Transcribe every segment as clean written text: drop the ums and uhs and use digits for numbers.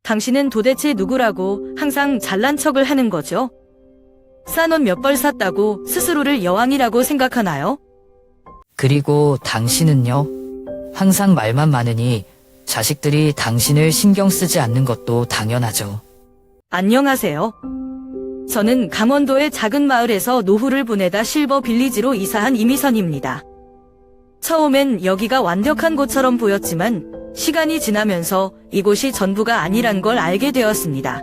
당신은 도대체 누구라고 항상 잘난 척을 하는 거죠? 싼 옷 몇 벌 샀다고 스스로를 여왕이라고 생각하나요? 그리고 당신은요? 항상 말만 많으니 자식들이 당신을 신경 쓰지 않는 것도 당연하죠. 안녕하세요. 저는 강원도의 작은 마을에서 노후를 보내다 실버 빌리지로 이사한 이미선입니다. 처음엔 여기가 완벽한 곳처럼 보였지만 시간이 지나면서 이곳이 전부가 아니란 걸 알게 되었습니다.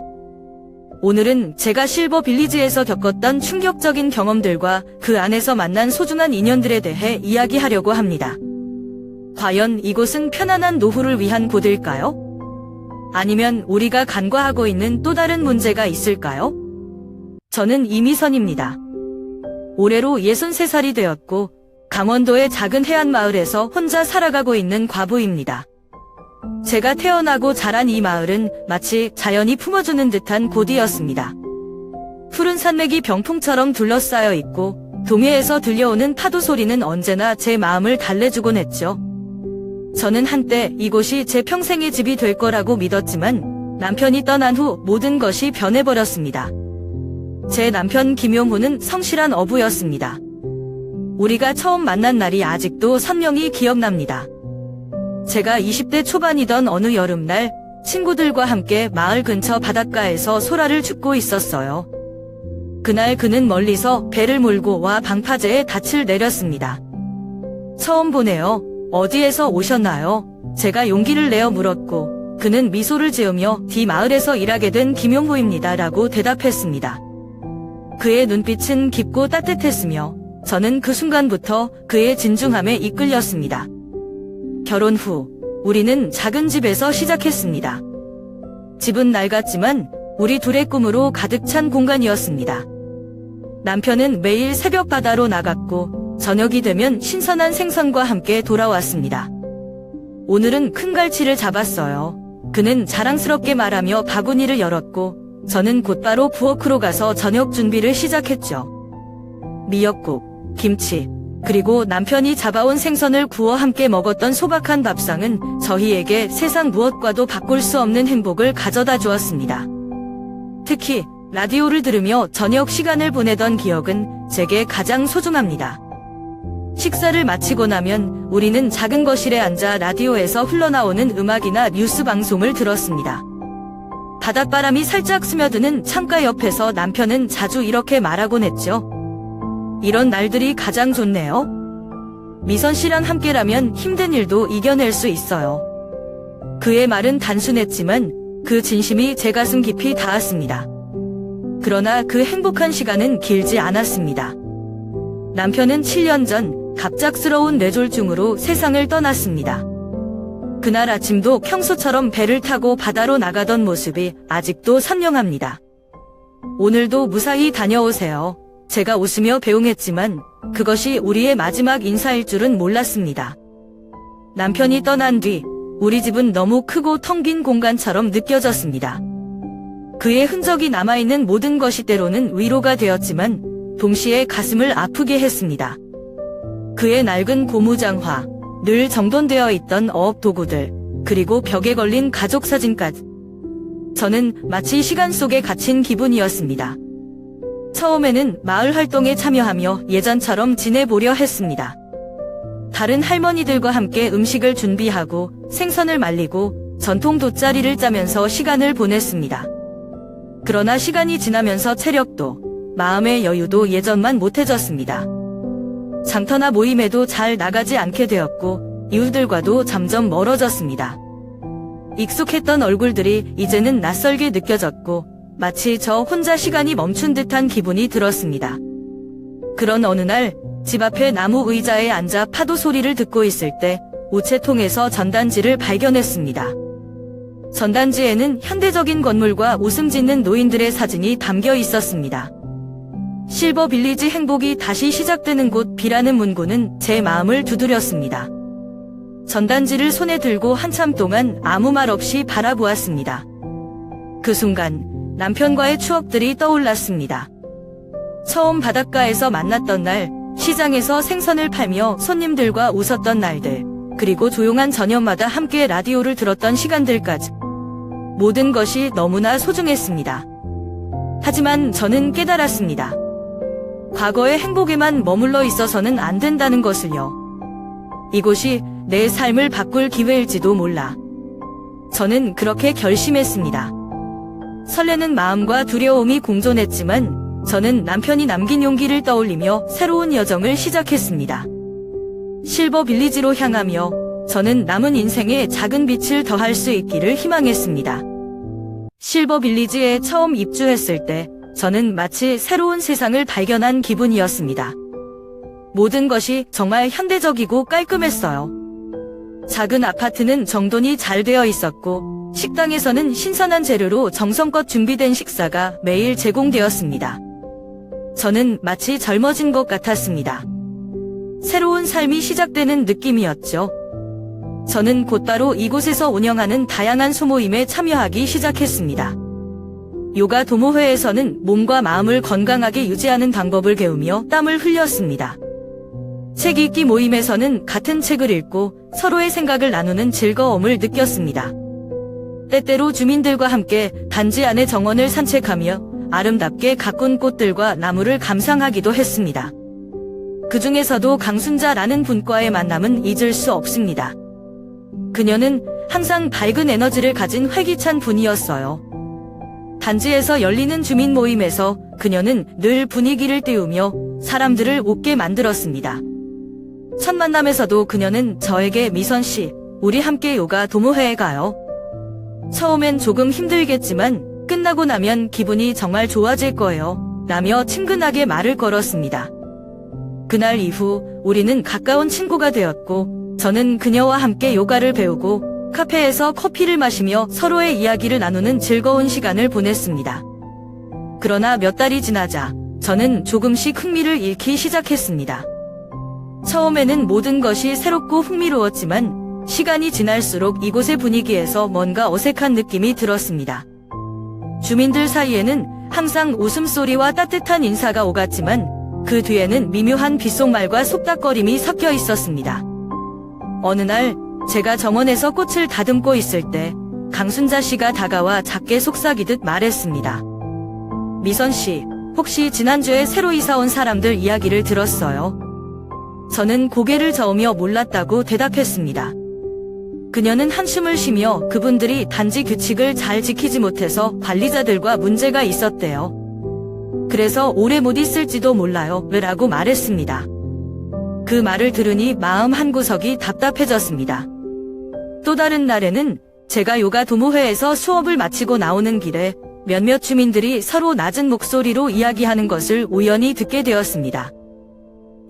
오늘은 제가 실버 빌리지에서 겪었던 충격적인 경험들과 그 안에서 만난 소중한 인연들에 대해 이야기하려고 합니다. 과연 이곳은 편안한 노후를 위한 곳일까요? 아니면 우리가 간과하고 있는 또 다른 문제가 있을까요? 저는 이미선입니다. 올해로 63살이 되었고 강원도의 작은 해안 마을에서 혼자 살아가고 있는 과부입니다. 제가 태어나고 자란 이 마을은 마치 자연이 품어주는 듯한 곳이었습니다. 푸른 산맥이 병풍처럼 둘러싸여 있고 동해에서 들려오는 파도 소리는 언제나 제 마음을 달래주곤 했죠. 저는 한때 이곳이 제 평생의 집이 될 거라고 믿었지만 남편이 떠난 후 모든 것이 변해버렸습니다. 제 남편 김용호는 성실한 어부였습니다. 우리가 처음 만난 날이 아직도 선명히 기억납니다. 제가 20대 초반이던 어느 여름날 친구들과 함께 마을 근처 바닷가에서 소라를 줍고 있었어요. 그날 그는 멀리서 배를 몰고 와 방파제에 닻을 내렸습니다. 처음 보네요. 어디에서 오셨나요? 제가 용기를 내어 물었고 그는 미소를 지으며 뒤 마을에서 일하게 된 김용호입니다 라고 대답했습니다. 그의 눈빛은 깊고 따뜻했으며 저는 그 순간부터 그의 진중함에 이끌렸습니다. 결혼 후 우리는 작은 집에서 시작했습니다. 집은 낡았지만 우리 둘의 꿈으로 가득 찬 공간이었습니다. 남편은 매일 새벽 바다로 나갔고 저녁이 되면 신선한 생선과 함께 돌아왔습니다. 오늘은 큰 갈치를 잡았어요. 그는 자랑스럽게 말하며 바구니를 열었고 저는 곧바로 부엌으로 가서 저녁 준비를 시작했죠. 미역국, 김치, 그리고 남편이 잡아온 생선을 구워 함께 먹었던 소박한 밥상은 저희에게 세상 무엇과도 바꿀 수 없는 행복을 가져다 주었습니다. 특히 라디오를 들으며 저녁 시간을 보내던 기억은 제게 가장 소중합니다. 식사를 마치고 나면 우리는 작은 거실에 앉아 라디오에서 흘러나오는 음악이나 뉴스 방송을 들었습니다. 바닷바람이 살짝 스며드는 창가 옆에서 남편은 자주 이렇게 말하곤 했죠. 이런 날들이 가장 좋네요. 미선 씨랑 함께라면 힘든 일도 이겨낼 수 있어요. 그의 말은 단순했지만 그 진심이 제 가슴 깊이 닿았습니다. 그러나 그 행복한 시간은 길지 않았습니다. 남편은 7년 전 갑작스러운 뇌졸중으로 세상을 떠났습니다. 그날 아침도 평소처럼 배를 타고 바다로 나가던 모습이 아직도 선명합니다. 오늘도 무사히 다녀오세요. 제가 웃으며 배웅했지만 그것이 우리의 마지막 인사일 줄은 몰랐습니다. 남편이 떠난 뒤 우리 집은 너무 크고 텅 빈 공간처럼 느껴졌습니다. 그의 흔적이 남아있는 모든 것이 때로는 위로가 되었지만 동시에 가슴을 아프게 했습니다. 그의 낡은 고무장화, 늘 정돈되어 있던 어업 도구들, 그리고 벽에 걸린 가족 사진까지. 저는 마치 시간 속에 갇힌 기분이었습니다. 처음에는 마을 활동에 참여하며 예전처럼 지내보려 했습니다. 다른 할머니들과 함께 음식을 준비하고 생선을 말리고 전통 돗자리를 짜면서 시간을 보냈습니다. 그러나 시간이 지나면서 체력도 마음의 여유도 예전만 못해졌습니다. 장터나 모임에도 잘 나가지 않게 되었고 이웃들과도 점점 멀어졌습니다. 익숙했던 얼굴들이 이제는 낯설게 느껴졌고 마치 저 혼자 시간이 멈춘 듯한 기분이 들었습니다. 그런 어느 날 집 앞에 나무 의자에 앉아 파도 소리를 듣고 있을 때 우체통에서 전단지를 발견했습니다. 전단지에는 현대적인 건물과 웃음 짓는 노인들의 사진이 담겨 있었습니다. 실버 빌리지 행복이 다시 시작되는 곳 B라는 문구는 제 마음을 두드렸습니다. 전단지를 손에 들고 한참 동안 아무 말 없이 바라보았습니다. 그 순간 남편과의 추억들이 떠올랐습니다. 처음 바닷가에서 만났던 날, 시장에서 생선을 팔며 손님들과 웃었던 날들, 그리고 조용한 저녁마다 함께 라디오를 들었던 시간들까지. 모든 것이 너무나 소중했습니다. 하지만 저는 깨달았습니다. 과거의 행복에만 머물러 있어서는 안 된다는 것을요. 이곳이 내 삶을 바꿀 기회일지도 몰라. 저는 그렇게 결심했습니다. 설레는 마음과 두려움이 공존했지만 저는 남편이 남긴 용기를 떠올리며 새로운 여정을 시작했습니다. 실버 빌리지로 향하며 저는 남은 인생에 작은 빛을 더할 수 있기를 희망했습니다. 실버 빌리지에 처음 입주했을 때 저는 마치 새로운 세상을 발견한 기분이었습니다. 모든 것이 정말 현대적이고 깔끔했어요. 작은 아파트는 정돈이 잘 되어 있었고 식당에서는 신선한 재료로 정성껏 준비된 식사가 매일 제공되었습니다. 저는 마치 젊어진 것 같았습니다. 새로운 삶이 시작되는 느낌이었죠. 저는 곧바로 이곳에서 운영하는 다양한 소모임에 참여하기 시작했습니다. 요가 도모회에서는 몸과 마음을 건강하게 유지하는 방법을 배우며 땀을 흘렸습니다. 책 읽기 모임에서는 같은 책을 읽고 서로의 생각을 나누는 즐거움을 느꼈습니다. 때때로 주민들과 함께 단지 안의 정원을 산책하며 아름답게 가꾼 꽃들과 나무를 감상하기도 했습니다. 그 중에서도 강순자라는 분과의 만남은 잊을 수 없습니다. 그녀는 항상 밝은 에너지를 가진 활기찬 분이었어요. 단지에서 열리는 주민 모임에서 그녀는 늘 분위기를 띄우며 사람들을 웃게 만들었습니다. 첫 만남에서도 그녀는 저에게 미선 씨, 우리 함께 요가 도모회에 가요. 처음엔 조금 힘들겠지만 끝나고 나면 기분이 정말 좋아질 거예요. 라며 친근하게 말을 걸었습니다. 그날 이후 우리는 가까운 친구가 되었고 저는 그녀와 함께 요가를 배우고 카페에서 커피를 마시며 서로의 이야기를 나누는 즐거운 시간을 보냈습니다. 그러나 몇 달이 지나자 저는 조금씩 흥미를 잃기 시작했습니다. 처음에는 모든 것이 새롭고 흥미로웠지만 시간이 지날수록 이곳의 분위기에서 뭔가 어색한 느낌이 들었습니다. 주민들 사이에는 항상 웃음소리와 따뜻한 인사가 오갔지만 그 뒤에는 미묘한 귓속말과 속닥거림이 섞여 있었습니다. 어느 날 제가 정원에서 꽃을 다듬고 있을 때 강순자 씨가 다가와 작게 속삭이듯 말했습니다. 미선 씨, 혹시 지난주에 새로 이사 온 사람들 이야기를 들었어요? 저는 고개를 저으며 몰랐다고 대답했습니다. 그녀는 한숨을 쉬며 그분들이 단지 규칙을 잘 지키지 못해서 관리자들과 문제가 있었대요. 그래서 오래 못 있을지도 몰라요. 라고 말했습니다. 그 말을 들으니 마음 한구석이 답답해졌습니다. 또 다른 날에는 제가 요가 도모회에서 수업을 마치고 나오는 길에 몇몇 주민들이 서로 낮은 목소리로 이야기하는 것을 우연히 듣게 되었습니다.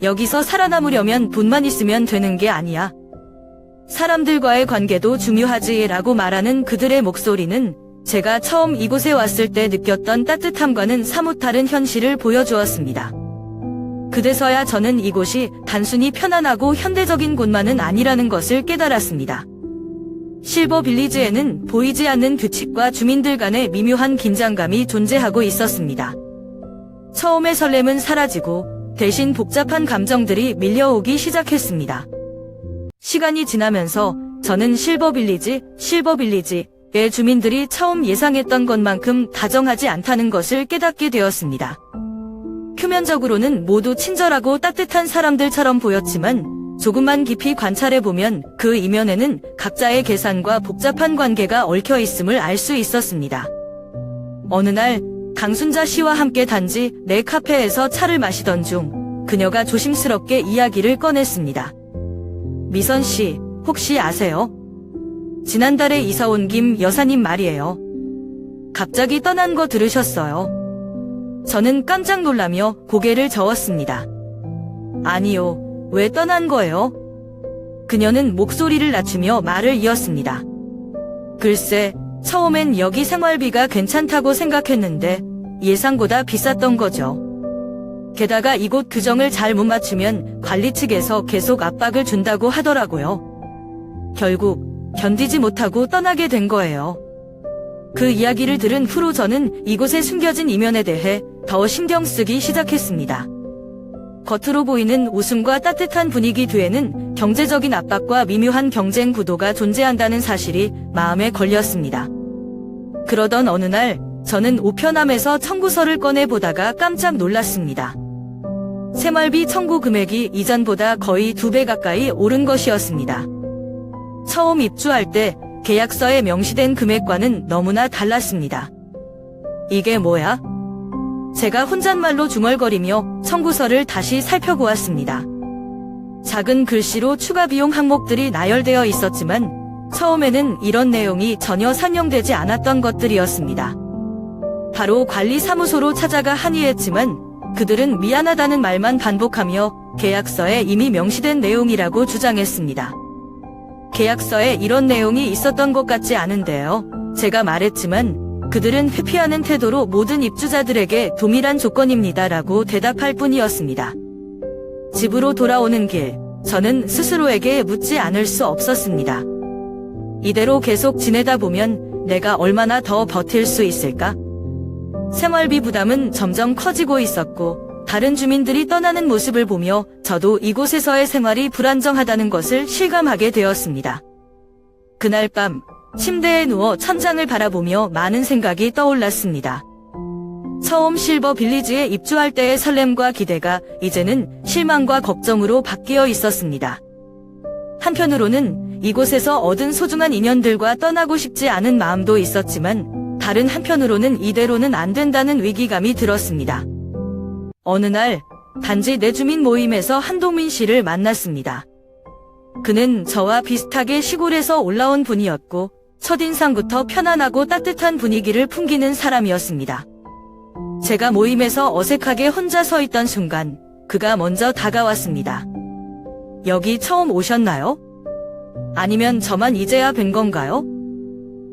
여기서 살아남으려면 돈만 있으면 되는 게 아니야. 사람들과의 관계도 중요하지라고 말하는 그들의 목소리는 제가 처음 이곳에 왔을 때 느꼈던 따뜻함과는 사뭇 다른 현실을 보여주었습니다. 그제서야 저는 이곳이 단순히 편안하고 현대적인 곳만은 아니라는 것을 깨달았습니다. 실버 빌리지에는 보이지 않는 규칙과 주민들 간의 미묘한 긴장감이 존재하고 있었습니다. 처음의 설렘은 사라지고 대신 복잡한 감정들이 밀려오기 시작했습니다. 시간이 지나면서 저는 실버 빌리지의 주민들이 처음 예상했던 것만큼 다정하지 않다는 것을 깨닫게 되었습니다. 표면적으로는 모두 친절하고 따뜻한 사람들처럼 보였지만 조금만 깊이 관찰해보면 그 이면에는 각자의 계산과 복잡한 관계가 얽혀 있음을 알 수 있었습니다. 어느 날 강순자 씨와 함께 단지 내 카페에서 차를 마시던 중 그녀가 조심스럽게 이야기를 꺼냈습니다. 미선 씨, 혹시 아세요? 지난달에 이사 온 김 여사님 말이에요. 갑자기 떠난 거 들으셨어요? 저는 깜짝 놀라며 고개를 저었습니다. 아니요, 왜 떠난 거예요? 그녀는 목소리를 낮추며 말을 이었습니다. 글쎄, 처음엔 여기 생활비가 괜찮다고 생각했는데 예상보다 비쌌던 거죠. 게다가 이곳 규정을 잘 못 맞추면 관리 측에서 계속 압박을 준다고 하더라고요. 결국 견디지 못하고 떠나게 된 거예요. 그 이야기를 들은 후로 저는 이곳에 숨겨진 이면에 대해 더 신경 쓰기 시작했습니다. 겉으로 보이는 웃음과 따뜻한 분위기 뒤에는 경제적인 압박과 미묘한 경쟁 구도가 존재한다는 사실이 마음에 걸렸습니다. 그러던 어느 날 저는 우편함에서 청구서를 꺼내 보다가 깜짝 놀랐습니다. 새말비 청구 금액이 이전보다 거의 2배 가까이 오른 것이었습니다. 처음 입주할 때 계약서에 명시된 금액과는 너무나 달랐습니다. 이게 뭐야? 제가 혼잣말로 중얼거리며 청구서를 다시 살펴보았습니다. 작은 글씨로 추가 비용 항목들이 나열되어 있었지만 처음에는 이런 내용이 전혀 상용되지 않았던 것들이었습니다. 바로 관리사무소로 찾아가 항의했지만 그들은 미안하다는 말만 반복하며 계약서에 이미 명시된 내용이라고 주장했습니다. 계약서에 이런 내용이 있었던 것 같지 않은데요. 제가 말했지만 그들은 회피하는 태도로 모든 입주자들에게 동일한 조건입니다라고 대답할 뿐이었습니다. 집으로 돌아오는 길, 저는 스스로에게 묻지 않을 수 없었습니다. 이대로 계속 지내다 보면 내가 얼마나 더 버틸 수 있을까? 생활비 부담은 점점 커지고 있었고 다른 주민들이 떠나는 모습을 보며 저도 이곳에서의 생활이 불안정하다는 것을 실감하게 되었습니다. 그날 밤 침대에 누워 천장을 바라보며 많은 생각이 떠올랐습니다. 처음 실버 빌리지에 입주할 때의 설렘과 기대가 이제는 실망과 걱정으로 바뀌어 있었습니다. 한편으로는 이곳에서 얻은 소중한 인연들과 떠나고 싶지 않은 마음도 있었지만 다른 한편으로는 이대로는 안 된다는 위기감이 들었습니다. 어느 날 단지 내주민 모임에서 한동민 씨를 만났습니다. 그는 저와 비슷하게 시골에서 올라온 분이었고 첫인상부터 편안하고 따뜻한 분위기를 풍기는 사람이었습니다. 제가 모임에서 어색하게 혼자 서 있던 순간 그가 먼저 다가왔습니다. 여기 처음 오셨나요? 아니면 저만 이제야 뵌 건가요?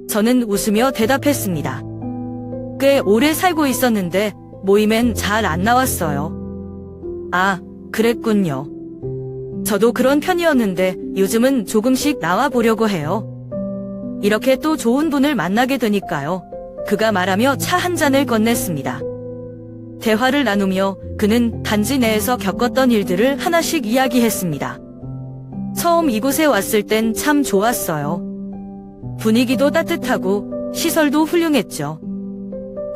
저는 웃으며 대답했습니다. 꽤 오래 살고 있었는데 모임엔 잘 안 나왔어요. 아, 그랬군요. 저도 그런 편이었는데 요즘은 조금씩 나와 보려고 해요. 이렇게 또 좋은 분을 만나게 되니까요. 그가 말하며 차 한 잔을 건넸습니다. 대화를 나누며 그는 단지 내에서 겪었던 일들을 하나씩 이야기했습니다. 처음 이곳에 왔을 땐 참 좋았어요. 분위기도 따뜻하고 시설도 훌륭했죠.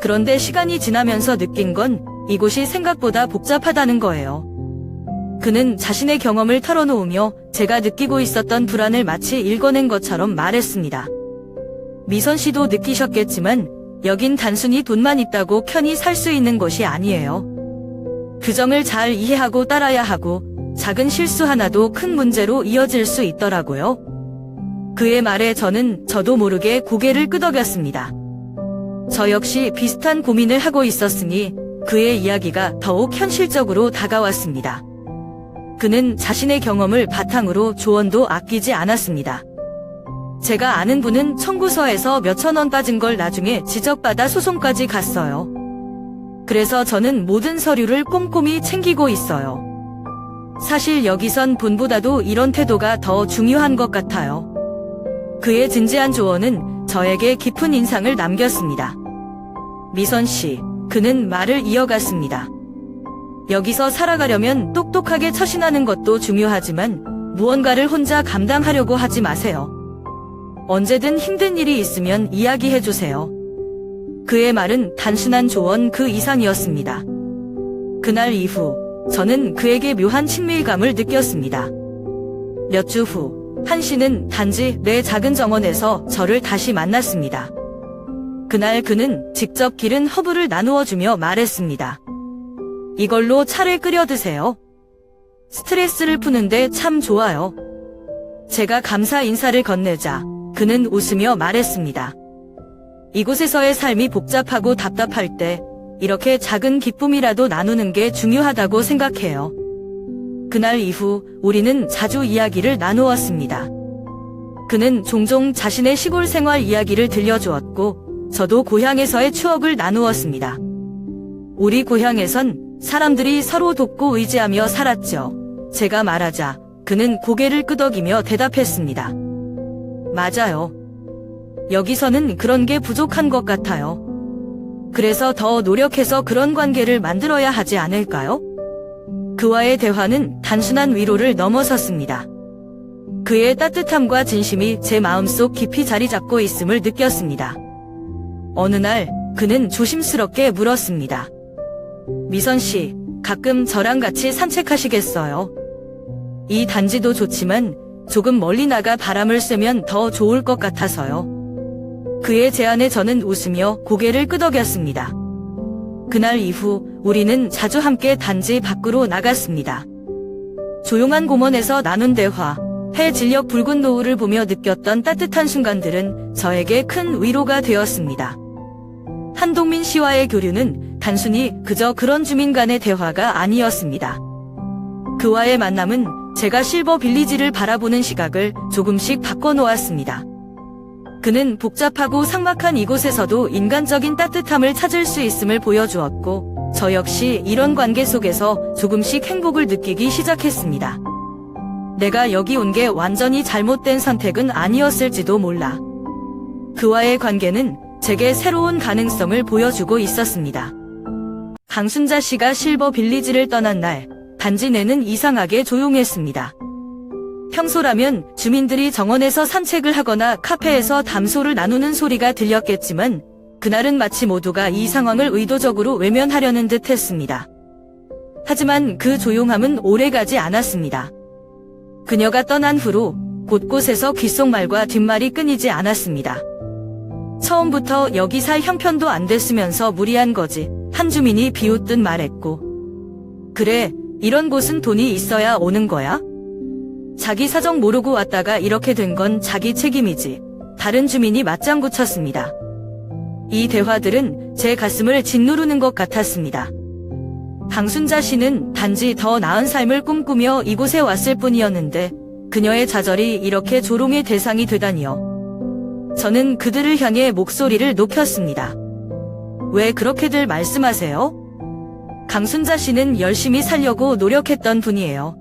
그런데 시간이 지나면서 느낀 건 이곳이 생각보다 복잡하다는 거예요. 그는 자신의 경험을 털어놓으며 제가 느끼고 있었던 불안을 마치 읽어낸 것처럼 말했습니다. 미선 씨도 느끼셨겠지만 여긴 단순히 돈만 있다고 편히 살 수 있는 곳이 아니에요. 규정을 잘 이해하고 따라야 하고 작은 실수 하나도 큰 문제로 이어질 수 있더라고요. 그의 말에 저도 모르게 고개를 끄덕였습니다. 저 역시 비슷한 고민을 하고 있었으니 그의 이야기가 더욱 현실적으로 다가왔습니다. 그는 자신의 경험을 바탕으로 조언도 아끼지 않았습니다. 제가 아는 분은 청구서에서 몇천 원 빠진 걸 나중에 지적받아 소송까지 갔어요. 그래서 저는 모든 서류를 꼼꼼히 챙기고 있어요. 사실 여기선 돈보다도 이런 태도가 더 중요한 것 같아요. 그의 진지한 조언은 저에게 깊은 인상을 남겼습니다. 미선 씨, 그는 말을 이어갔습니다. 여기서 살아가려면 똑똑하게 처신하는 것도 중요하지만 무언가를 혼자 감당하려고 하지 마세요. 언제든 힘든 일이 있으면 이야기해주세요. 그의 말은 단순한 조언 그 이상이었습니다. 그날 이후 저는 그에게 묘한 친밀감을 느꼈습니다. 몇 주 후 한 씨는 단지 내 작은 정원에서 저를 다시 만났습니다. 그날 그는 직접 기른 허브를 나누어주며 말했습니다. 이걸로 차를 끓여 드세요. 스트레스를 푸는데 참 좋아요. 제가 감사 인사를 건네자 그는 웃으며 말했습니다. 이곳에서의 삶이 복잡하고 답답할 때 이렇게 작은 기쁨이라도 나누는 게 중요하다고 생각해요. 그날 이후 우리는 자주 이야기를 나누었습니다. 그는 종종 자신의 시골 생활 이야기를 들려주었고 저도 고향에서의 추억을 나누었습니다. 우리 고향에선 사람들이 서로 돕고 의지하며 살았죠. 제가 말하자 그는 고개를 끄덕이며 대답했습니다. 맞아요. 여기서는 그런 게 부족한 것 같아요. 그래서 더 노력해서 그런 관계를 만들어야 하지 않을까요? 그와의 대화는 단순한 위로를 넘어섰습니다. 그의 따뜻함과 진심이 제 마음속 깊이 자리 잡고 있음을 느꼈습니다. 어느 날 그는 조심스럽게 물었습니다. 미선 씨, 가끔 저랑 같이 산책하시겠어요? 이 단지도 좋지만 조금 멀리 나가 바람을 쐬면 더 좋을 것 같아서요. 그의 제안에 저는 웃으며 고개를 끄덕였습니다. 그날 이후 우리는 자주 함께 단지 밖으로 나갔습니다. 조용한 공원에서 나눈 대화, 해 진력 붉은 노을을 보며 느꼈던 따뜻한 순간들은 저에게 큰 위로가 되었습니다. 한동민 씨와의 교류는 단순히 그저 그런 주민 간의 대화가 아니었습니다. 그와의 만남은 제가 실버 빌리지를 바라보는 시각을 조금씩 바꿔놓았습니다. 그는 복잡하고 삭막한 이곳에서도 인간적인 따뜻함을 찾을 수 있음을 보여주었고, 저 역시 이런 관계 속에서 조금씩 행복을 느끼기 시작했습니다. 내가 여기 온 게 완전히 잘못된 선택은 아니었을지도 몰라. 그와의 관계는 제게 새로운 가능성을 보여주고 있었습니다. 강순자 씨가 실버 빌리지를 떠난 날, 단지 내는 이상하게 조용했습니다. 평소라면 주민들이 정원에서 산책을 하거나 카페에서 담소를 나누는 소리가 들렸겠지만, 그날은 마치 모두가 이 상황을 의도적으로 외면하려는 듯 했습니다. 하지만 그 조용함은 오래가지 않았습니다. 그녀가 떠난 후로 곳곳에서 귓속말과 뒷말이 끊이지 않았습니다. 처음부터 여기 살 형편도 안 됐으면서 무리한 거지, 한 주민이 비웃듯 말했고. 그래, 이런 곳은 돈이 있어야 오는 거야? 자기 사정 모르고 왔다가 이렇게 된 건 자기 책임이지. 다른 주민이 맞장구 쳤습니다. 이 대화들은 제 가슴을 짓누르는 것 같았습니다. 강순자 씨는 단지 더 나은 삶을 꿈꾸며 이곳에 왔을 뿐이었는데 그녀의 좌절이 이렇게 조롱의 대상이 되다니요. 저는 그들을 향해 목소리를 높였습니다. 왜 그렇게들 말씀하세요? 강순자 씨는 열심히 살려고 노력했던 분이에요.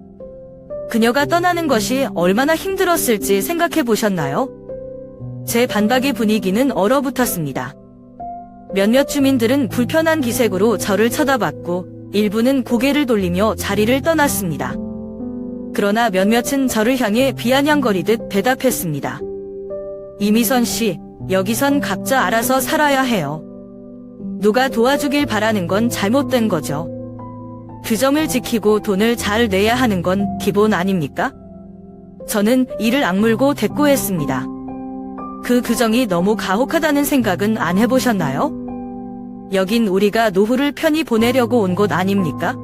그녀가 떠나는 것이 얼마나 힘들었을지 생각해 보셨나요? 제 반박의 분위기는 얼어붙었습니다. 몇몇 주민들은 불편한 기색으로 저를 쳐다봤고 일부는 고개를 돌리며 자리를 떠났습니다. 그러나 몇몇은 저를 향해 비아냥거리듯 대답했습니다. 이미선 씨, 여기선 각자 알아서 살아야 해요. 누가 도와주길 바라는 건 잘못된 거죠. 규정을 지키고 돈을 잘 내야 하는 건 기본 아닙니까? 저는 이를 악물고 대꾸했습니다. 그 규정이 너무 가혹하다는 생각은 안 해보셨나요? 여긴 우리가 노후를 편히 보내려고 온 곳 아닙니까?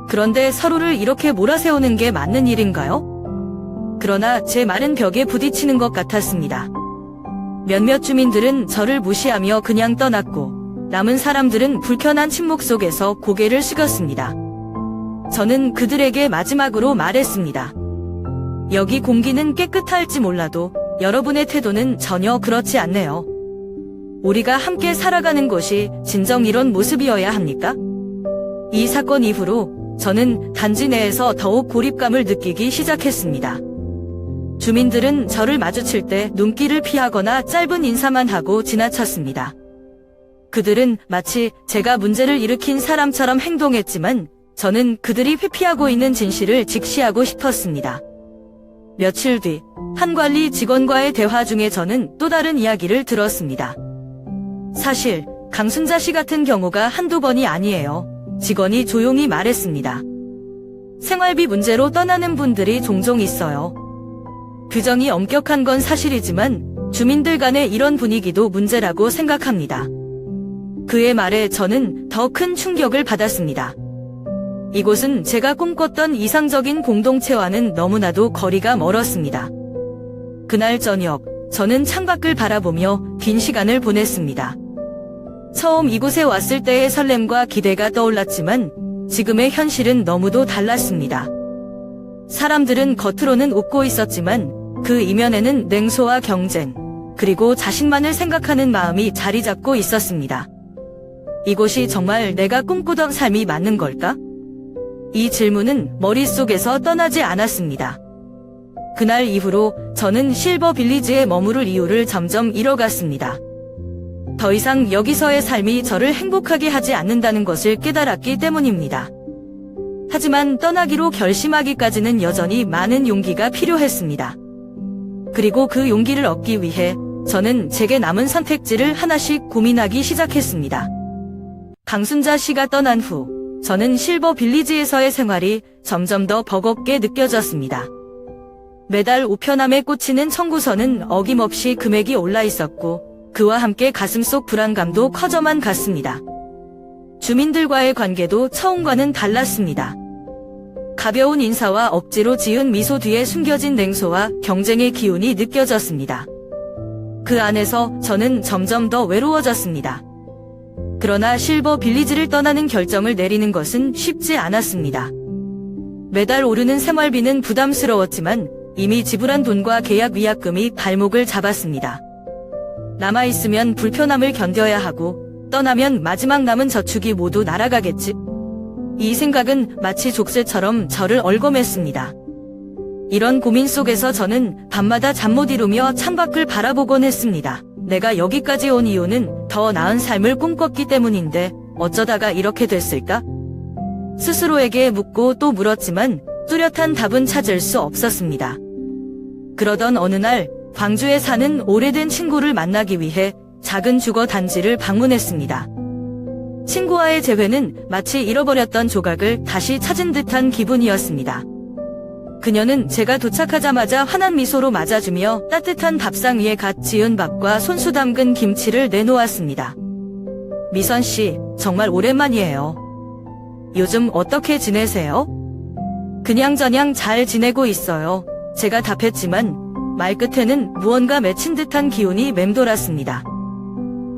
그런데 서로를 이렇게 몰아세우는 게 맞는 일인가요? 그러나 제 말은 벽에 부딪히는 것 같았습니다. 몇몇 주민들은 저를 무시하며 그냥 떠났고 남은 사람들은 불편한 침묵 속에서 고개를 숙였습니다. 저는 그들에게 마지막으로 말했습니다. 여기 공기는 깨끗할지 몰라도 여러분의 태도는 전혀 그렇지 않네요. 우리가 함께 살아가는 것이 진정 이런 모습이어야 합니까? 이 사건 이후로 저는 단지 내에서 더욱 고립감을 느끼기 시작했습니다. 주민들은 저를 마주칠 때 눈길을 피하거나 짧은 인사만 하고 지나쳤습니다. 그들은 마치 제가 문제를 일으킨 사람처럼 행동했지만 저는 그들이 회피하고 있는 진실을 직시하고 싶었습니다. 며칠 뒤 한 관리 직원과의 대화 중에 저는 또 다른 이야기를 들었습니다. 사실 강순자 씨 같은 경우가 한두 번이 아니에요. 직원이 조용히 말했습니다. 생활비 문제로 떠나는 분들이 종종 있어요. 규정이 엄격한 건 사실이지만 주민들 간의 이런 분위기도 문제라고 생각합니다. 그의 말에 저는 더 큰 충격을 받았습니다. 이곳은 제가 꿈꿨던 이상적인 공동체와는 너무나도 거리가 멀었습니다. 그날 저녁, 저는 창밖을 바라보며 긴 시간을 보냈습니다. 처음 이곳에 왔을 때의 설렘과 기대가 떠올랐지만 지금의 현실은 너무도 달랐습니다. 사람들은 겉으로는 웃고 있었지만 그 이면에는 냉소와 경쟁, 그리고 자신만을 생각하는 마음이 자리 잡고 있었습니다. 이곳이 정말 내가 꿈꾸던 삶이 맞는 걸까? 이 질문은 머릿속에서 떠나지 않았습니다. 그날 이후로 저는 실버 빌리지에 머무를 이유를 점점 잃어갔습니다. 더 이상 여기서의 삶이 저를 행복하게 하지 않는다는 것을 깨달았기 때문입니다. 하지만 떠나기로 결심하기까지는 여전히 많은 용기가 필요했습니다. 그리고 그 용기를 얻기 위해 저는 제게 남은 선택지를 하나씩 고민하기 시작했습니다. 강순자 씨가 떠난 후 저는 실버 빌리지에서의 생활이 점점 더 버겁게 느껴졌습니다. 매달 우편함에 꽂히는 청구서는 어김없이 금액이 올라 있었고 그와 함께 가슴속 불안감도 커져만 갔습니다. 주민들과의 관계도 처음과는 달랐습니다. 가벼운 인사와 억지로 지은 미소 뒤에 숨겨진 냉소와 경쟁의 기운이 느껴졌습니다. 그 안에서 저는 점점 더 외로워졌습니다. 그러나 실버 빌리지를 떠나는 결정을 내리는 것은 쉽지 않았습니다. 매달 오르는 생활비는 부담스러웠지만 이미 지불한 돈과 계약 위약금이 발목을 잡았습니다. 남아있으면 불편함을 견뎌야 하고 떠나면 마지막 남은 저축이 모두 날아가겠지. 이 생각은 마치 족쇄처럼 저를 얽어맸습니다. 이런 고민 속에서 저는 밤마다 잠 못 이루며 창밖을 바라보곤 했습니다. 내가 여기까지 온 이유는 더 나은 삶을 꿈꿨기 때문인데 어쩌다가 이렇게 됐을까? 스스로에게 묻고 또 물었지만 뚜렷한 답은 찾을 수 없었습니다. 그러던 어느 날 광주에 사는 오래된 친구를 만나기 위해 작은 주거 단지를 방문했습니다. 친구와의 재회는 마치 잃어버렸던 조각을 다시 찾은 듯한 기분이었습니다. 그녀는 제가 도착하자마자 환한 미소로 맞아주며 따뜻한 밥상 위에 갓 지은 밥과 손수 담근 김치를 내놓았습니다. 미선 씨, 정말 오랜만이에요. 요즘 어떻게 지내세요? 그냥저냥 잘 지내고 있어요. 제가 답했지만 말끝에는 무언가 맺힌 듯한 기운이 맴돌았습니다.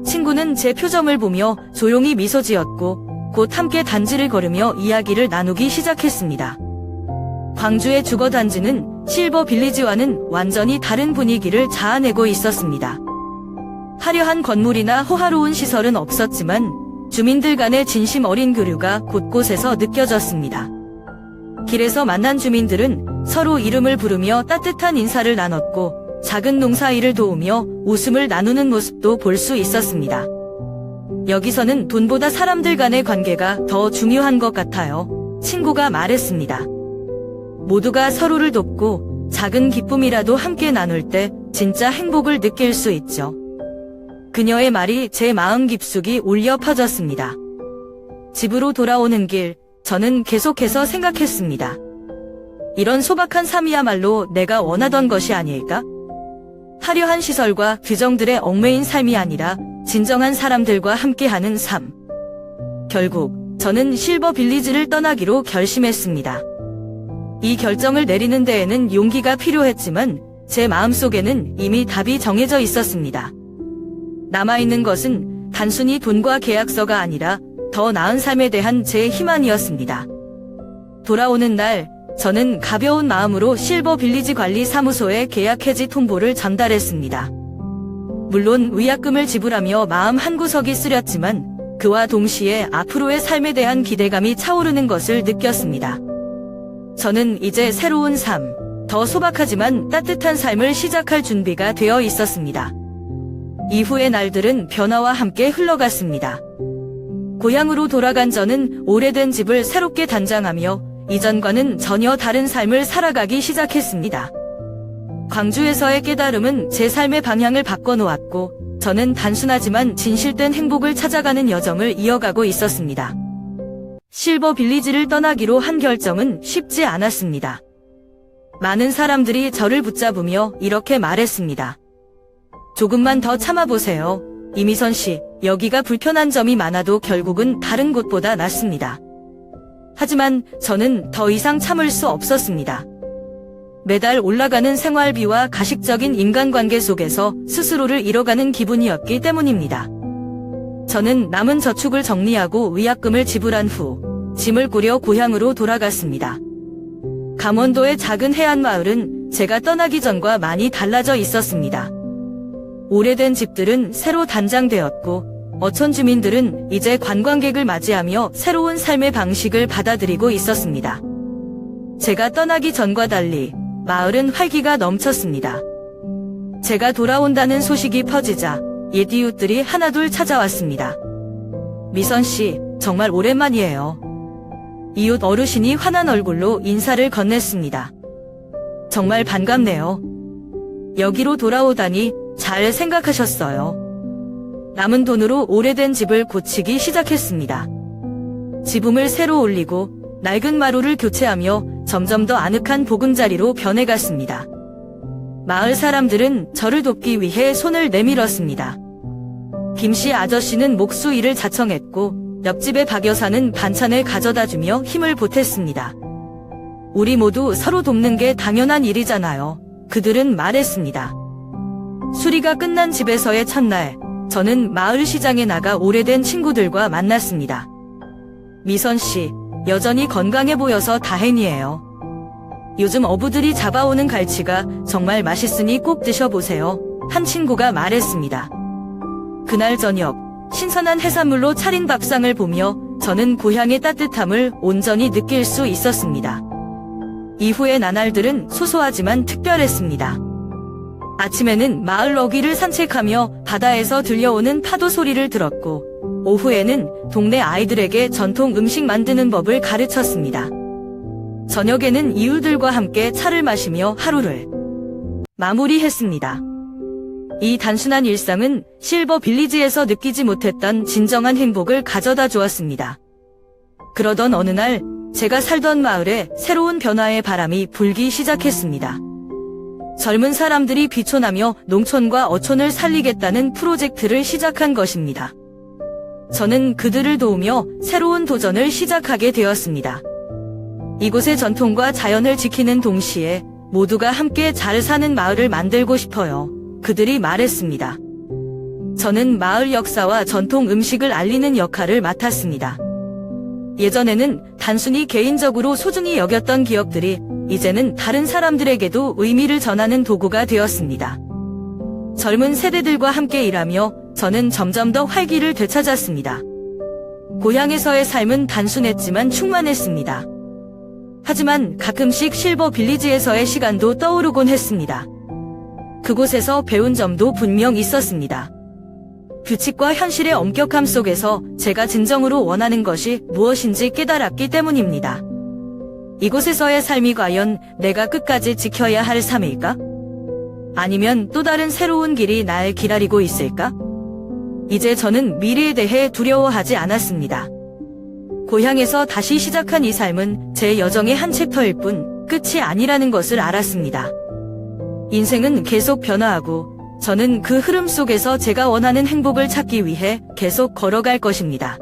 친구는 제 표정을 보며 조용히 미소 지었고 곧 함께 단지를 걸으며 이야기를 나누기 시작했습니다. 광주의 주거단지는 실버 빌리지와는 완전히 다른 분위기를 자아내고 있었습니다. 화려한 건물이나 호화로운 시설은 없었지만 주민들 간의 진심 어린 교류가 곳곳에서 느껴졌습니다. 길에서 만난 주민들은 서로 이름을 부르며 따뜻한 인사를 나눴고 작은 농사일을 도우며 웃음을 나누는 모습도 볼 수 있었습니다. 여기서는 돈보다 사람들 간의 관계가 더 중요한 것 같아요. 친구가 말했습니다. 모두가 서로를 돕고 작은 기쁨이라도 함께 나눌 때 진짜 행복을 느낄 수 있죠. 그녀의 말이 제 마음 깊숙이 울려 퍼졌습니다. 집으로 돌아오는 길, 저는 계속해서 생각했습니다. 이런 소박한 삶이야말로 내가 원하던 것이 아닐까? 화려한 시설과 규정들의 얽매인 삶이 아니라 진정한 사람들과 함께하는 삶. 결국 저는 실버 빌리지를 떠나기로 결심했습니다. 이 결정을 내리는 데에는 용기가 필요했지만 제 마음속에는 이미 답이 정해져 있었습니다. 남아있는 것은 단순히 돈과 계약서가 아니라 더 나은 삶에 대한 제 희망이었습니다. 돌아오는 날, 저는 가벼운 마음으로 실버 빌리지 관리 사무소에 계약 해지 통보를 전달했습니다. 물론 위약금을 지불하며 마음 한구석이 쓰렸지만 그와 동시에 앞으로의 삶에 대한 기대감이 차오르는 것을 느꼈습니다. 저는 이제 새로운 삶, 더 소박하지만 따뜻한 삶을 시작할 준비가 되어 있었습니다. 이후의 날들은 변화와 함께 흘러갔습니다. 고향으로 돌아간 저는 오래된 집을 새롭게 단장하며 이전과는 전혀 다른 삶을 살아가기 시작했습니다. 광주에서의 깨달음은 제 삶의 방향을 바꿔놓았고 저는 단순하지만 진실된 행복을 찾아가는 여정을 이어가고 있었습니다. 실버 빌리지를 떠나기로 한 결정은 쉽지 않았습니다. 많은 사람들이 저를 붙잡으며 이렇게 말했습니다. 조금만 더 참아보세요. 이미선 씨, 여기가 불편한 점이 많아도 결국은 다른 곳보다 낫습니다. 하지만 저는 더 이상 참을 수 없었습니다. 매달 올라가는 생활비와 가식적인 인간관계 속에서 스스로를 잃어가는 기분이었기 때문입니다. 저는 남은 저축을 정리하고 위약금을 지불한 후 짐을 꾸려 고향으로 돌아갔습니다. 강원도의 작은 해안마을은 제가 떠나기 전과 많이 달라져 있었습니다. 오래된 집들은 새로 단장되었고 어촌 주민들은 이제 관광객을 맞이하며 새로운 삶의 방식을 받아들이고 있었습니다. 제가 떠나기 전과 달리 마을은 활기가 넘쳤습니다. 제가 돌아온다는 소식이 퍼지자 옛 이웃들이 하나둘 찾아왔습니다. 미선 씨, 정말 오랜만이에요. 이웃 어르신이 환한 얼굴로 인사를 건넸습니다. 정말 반갑네요. 여기로 돌아오다니 잘 생각하셨어요. 남은 돈으로 오래된 집을 고치기 시작했습니다. 지붕을 새로 올리고 낡은 마루를 교체하며 점점 더 아늑한 보금자리로 변해갔습니다. 마을 사람들은 저를 돕기 위해 손을 내밀었습니다. 김씨 아저씨는 목수 일을 자청했고 옆집의 박 여사는 반찬을 가져다주며 힘을 보탰습니다. 우리 모두 서로 돕는 게 당연한 일이잖아요. 그들은 말했습니다. 수리가 끝난 집에서의 첫날, 저는 마을 시장에 나가 오래된 친구들과 만났습니다. 미선 씨, 여전히 건강해 보여서 다행이에요. 요즘 어부들이 잡아오는 갈치가 정말 맛있으니 꼭 드셔보세요. 한 친구가 말했습니다. 그날 저녁, 신선한 해산물로 차린 밥상을 보며 저는 고향의 따뜻함을 온전히 느낄 수 있었습니다. 이후의 나날들은 소소하지만 특별했습니다. 아침에는 마을 어귀를 산책하며 바다에서 들려오는 파도 소리를 들었고, 오후에는 동네 아이들에게 전통 음식 만드는 법을 가르쳤습니다. 저녁에는 이웃들과 함께 차를 마시며 하루를 마무리했습니다. 이 단순한 일상은 실버 빌리지에서 느끼지 못했던 진정한 행복을 가져다 주었습니다. 그러던 어느 날, 제가 살던 마을에 새로운 변화의 바람이 불기 시작했습니다. 젊은 사람들이 비촌하며 농촌과 어촌을 살리겠다는 프로젝트를 시작한 것입니다. 저는 그들을 도우며 새로운 도전을 시작하게 되었습니다. 이곳의 전통과 자연을 지키는 동시에 모두가 함께 잘 사는 마을을 만들고 싶어요. 그들이 말했습니다. 저는 마을 역사와 전통 음식을 알리는 역할을 맡았습니다. 예전에는 단순히 개인적으로 소중히 여겼던 기억들이 이제는 다른 사람들에게도 의미를 전하는 도구가 되었습니다. 젊은 세대들과 함께 일하며 저는 점점 더 활기를 되찾았습니다. 고향에서의 삶은 단순했지만 충만했습니다. 하지만 가끔씩 실버 빌리지에서의 시간도 떠오르곤 했습니다. 그곳에서 배운 점도 분명 있었습니다. 규칙과 현실의 엄격함 속에서 제가 진정으로 원하는 것이 무엇인지 깨달았기 때문입니다. 이곳에서의 삶이 과연 내가 끝까지 지켜야 할 삶일까? 아니면 또 다른 새로운 길이 날 기다리고 있을까? 이제 저는 미래에 대해 두려워하지 않았습니다. 고향에서 다시 시작한 이 삶은 제 여정의 한 챕터일 뿐 끝이 아니라는 것을 알았습니다. 인생은 계속 변화하고 저는 그 흐름 속에서 제가 원하는 행복을 찾기 위해 계속 걸어갈 것입니다.